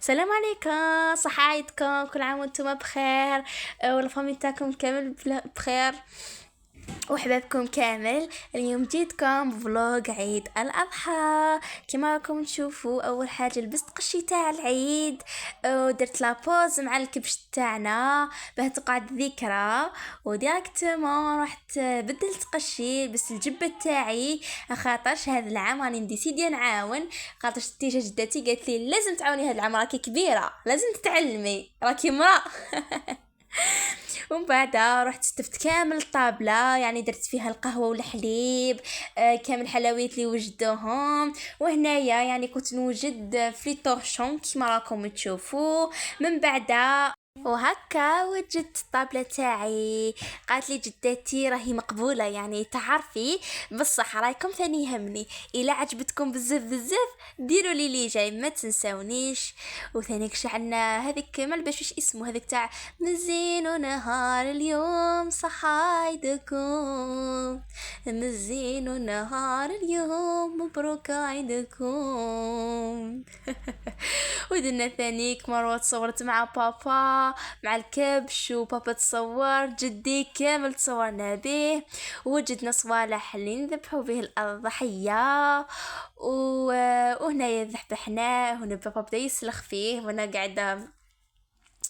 السلام عليكم، صحايتكم كل عام وانتم بخير. والفامي تاعكم كامل بخير وحبابكم كامل. اليوم جيتكم بفلوق عيد الأضحى. كما راكم تشوفوا، أول حاجة لبست قشي تاع العيد ودرت لابوز مع الكبش تاعنا باه تقعد ذكرى، وديريكتومون رحت بدلت قشي بس الجبة تاعي، خاطرش هذا العام راني نديسيدي نعاون، خاطرش تيجا جدتي قالت لي لازم تعاوني هذا العام، راكي كبيرة لازم تتعلمي راكي مرأة. ومن بعد رحت استفت كامل الطابلة، يعني درت فيها القهوة والحليب، كامل الحلويات اللي وجدوهم. وهنايا يعني كنت نوجد فريتورشون كما راكم تشوفوا. من بعد وهكا وجدت الطابلة تاعي. قالت لي جدتي راهي مقبولة، يعني تعرفي بصح رايكم ثاني يهمني الا عجبتكم بزاف بزاف ديروا لي جاي ما تنساونيش. وثاني شعلنا هذيك ما باش وش اسمه هذيك تاع مزين نهار اليوم صحايدكم، مزين نهار اليوم مبروك عيدكم. ودنا ثانيك مروه تصورت مع بابا مع الكبش، وبابا تصور، جدي كامل تصورنا به، ووجدنا صوالح اللي نذبحوا به الأضحية. وهنا ذبحناه، هنا بابا بدا يسلخ فيه وانا قاعده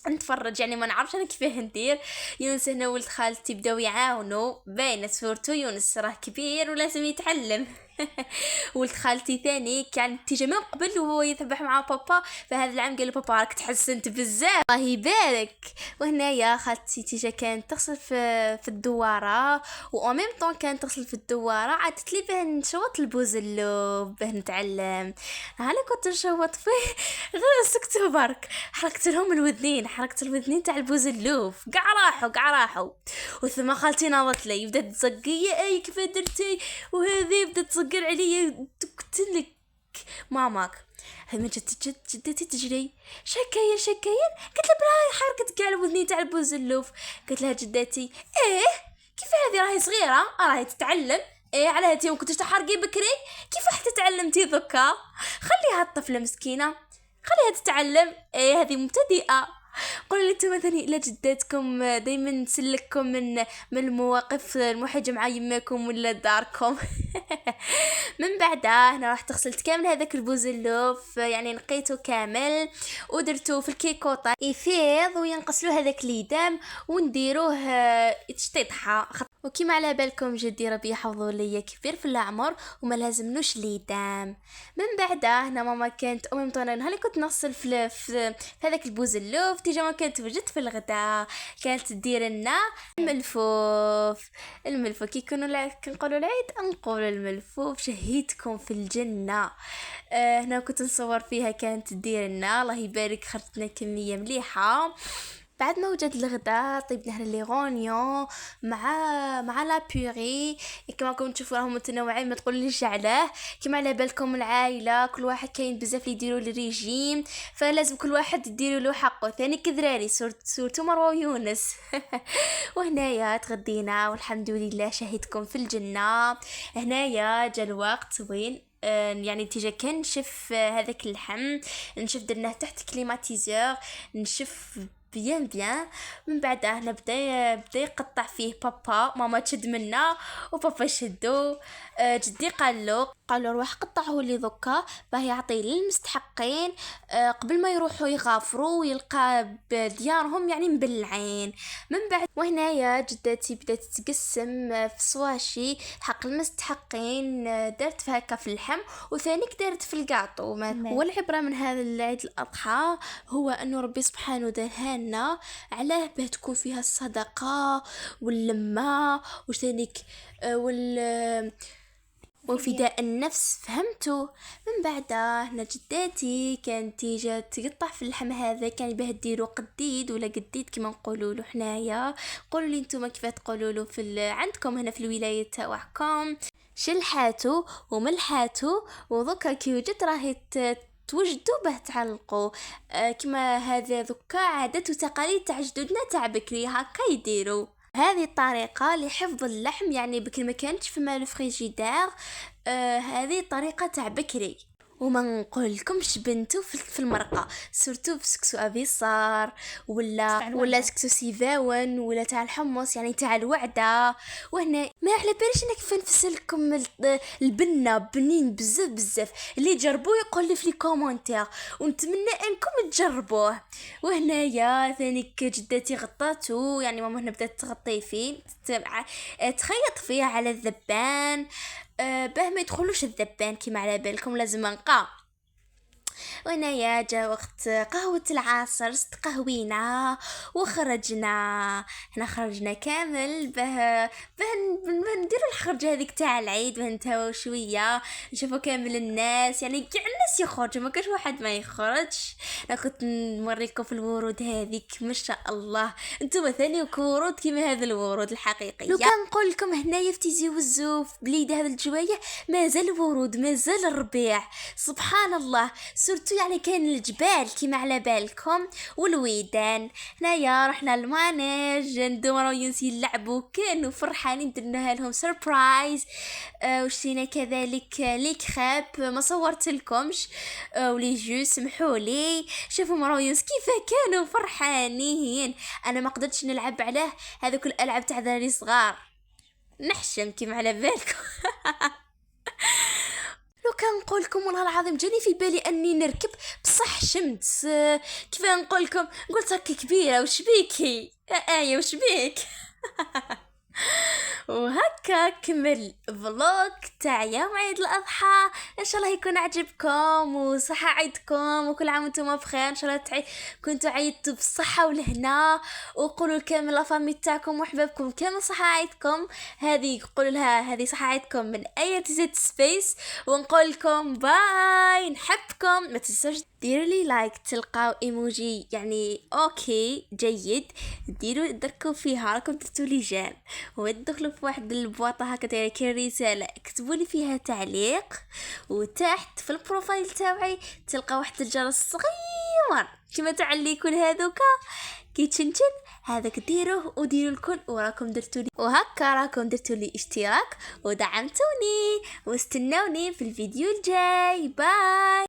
نتفرج، يعني ما نعرفش انا كيفاه ندير. يونس هنا ولد خالتي بداو يعاونوا، باينه سورتو يونس راه كبير ولازم يتعلم. ولد خالتي ثاني كان تيجي من قبل وهو يذبح مع بابا، فهذا العام قال بابا راك تحسنت بزاف الله يبارك. وهنايا خالتي تيجا كانت تغسل في الدواره، وميم طون كانت تغسل في الدواره، عادت لي باه نشوط البوزلوب باه نتعلم. انا كنت نشوط فيه غير سكت برك، حركت لهم الودنين، حركت الودنين تاع البوزلوف قاع راحوا. وثم خالتي ناضت لي بدات تزقي اي كيف درتي، وهذه بدات تصقر عليا تقتلك ماماك. هذه جدتي تجري شكاين قلت لها براي حركت كاع الودنين تاع البوزلوف. قلت لها جدتي ايه كيف هذه راهي صغيره راهي تتعلم، ايه على هاتي وكنتش تحرقي بكري، كيف حتى تعلمتي ذكا؟ خليها الطفله مسكينه خليها تتعلم، ايه هذه مبتدئه. قولوا لي انتم مثلا الى جداتكم دائما نسلككم من المواقف المحرجه مع يماكم ولا داركم. من بعدها هنا راح غسلت كامل هذاك البوزلوف، يعني نقيته كامل ودرته في الكيكوطه يفيض وينقص له هذاك ليدام ونديروه تشطيطحه. وكما على بالكم جدي ربي يحفظه ليا كبير في العمر وما لازملوش ليدام. من بعدها هنا ماما كانت امي مطونه نهار كنت نغسل في هذاك البوزلوف، تيجا ما كانت وجدت في الغداء كانت تدير لنا الملفوف كي كنقولوا العيد نقولوا الملفوف شهيتكم في الجنه. هنا كنت نصور فيها كانت تدير لنا الله يبارك، خرجتنا كميه مليحه. بعد ما وجد الغداء طيبنا هنا لي غونيون مع لا بيوري، كما راكم تشوفوا راهم متنوعين ما تقوليش علاه. كما على بالكم العائله كل واحد كاين بزاف اللي يديروا الريجيم، فلازم كل واحد يديروا له حقه، ثاني كذراري سورتو مروه ويونس. وهنايا تغدينا والحمد لله شهدكم في الجنه. هنايا جا الوقت وين يعني تيجا كان نشف هذاك اللحم، نشف درناه تحت كليماتيزور نشف بيان. من بعد هنا بدا يقطع فيه بابا، ماما تشد منا وبابا يشدو. جدي قال له روح قطعه لي ذكا باه يعطي للمستحقين قبل ما يروحوا يغافروا ويلقى بديارهم يعني مبلعين. من بعد وهنايا جدتي بدات تقسم في صواشي حق المستحقين، دارت في هكا في اللحم وثانيك دارت في القاطو. والعبره من هذا العيد الاضحى هو انه ربي سبحانه دهانا علاه باه تكون فيها الصدقه واللمه وثانيك وفداء النفس، فهمتوا؟ من بعد هنا جداتي كانت تيجي تقطع في اللحم هذا، كان باه ديروا قديد ولا قديد كما نقولوا له حنايا. قولوا لي نتوما كيف تقولوا له عندكم هنا في الولايه تاعكم، شلحاتو وملحاتو. وذكا كي وجدت راهي توجدوا به تعلقوا كما هذا ذكا عادات وتقاليد تاع جدودنا تاع بكري هكا يديروا. هذه الطريقة لحفظ اللحم، يعني بكري ما كانتش في مال فريجيدير، هذه طريقة تاع بكري. وما نقولكمش بنتو في المرقه سورتو في سكسو ابيصار ولا سكسو سيفاون ولا تاع الحمص يعني تاع الوعده. وهنا ما على باليش انك فين نفسلكم البنه بنين بزاف اللي جربوه يقول لي في لي كومونتير ونتمنى انكم تجربوه. وهنايا ثانيك جدتي غطاتو يعني ماما هنا بدات تغطيه فيه تخيط فيه على الذبان باه ما يدخلوش الذبان كيما على بالكم لازم نقا. وهنايا جا وقت قهوة العصر استقهوينا وخرجنا. احنا خرجنا كامل به نديرو الخرجة هذيك تاع العيد به نتهواو شوية نشوفو كامل الناس يعني كاع الناس يخرجوا ما كاش واحد ما يخرجش. انا كنت نوريكم في الورود هذيك ما شاء الله انتم ثاني ورود كيما هذا الورود الحقيقية. لو كان نقول لكم هنايا في تيزي وزوف بليد هذا الجوايه مازال ورود مازال الربيع سبحان الله. سورتو يعني كاين الجبال كيما على بالكم والويدان. هنايا رحنا المانيج ندورو ينسي يلعبوا كانوا فرحانين درنا لهم سربرايز. وشتينا كذلك لي كريب ما صورت لكمش ولي جو سمحولي شوفوا مراويوس كيف كانوا فرحانين. انا ما قدرتش نلعب عليه هذوك الالعاب تاع ذراري صغار نحشم كيما على بالكم. لو كان نقولكم والله العظيم جاني في بالي اني نركب بصح شمت كيف نقولكم قلت هكا كبيره وش بيكي ايه وش بيك. وهكا كمل فلوق تاع يوم عيد الاضحى ان شاء الله يكون عجبكم وصحة عيدكم وكل عام وانتم بخير ان شاء الله كنتوا عيدتوا بالصحه والهنا وقولوا كامل لافامي تاعكم وحبابكم كامل صحة عيدكم. هذه قولوا لها هذه صحة عيدكم من اي زد سبيس ونقول لكم باي نحبكم. ما تنسوش ديروا لي لايك تلقاو ايموجي يعني اوكي جيد ديروا دركوا فيها راكم درتوا لي جان وتدخلوا في واحد البواطه هكا كاين رساله اكتبوا لي فيها تعليق وتحت في البروفايل تاعي تلقى واحد الجرس صغير كما تعليكوا هذوكا كيتشنشن هذاك ديروه وديروا الكل وراكم درتوا لي وهكا راكم درتوا لي اشتراك ودعمتوني واستنوني في الفيديو الجاي باي.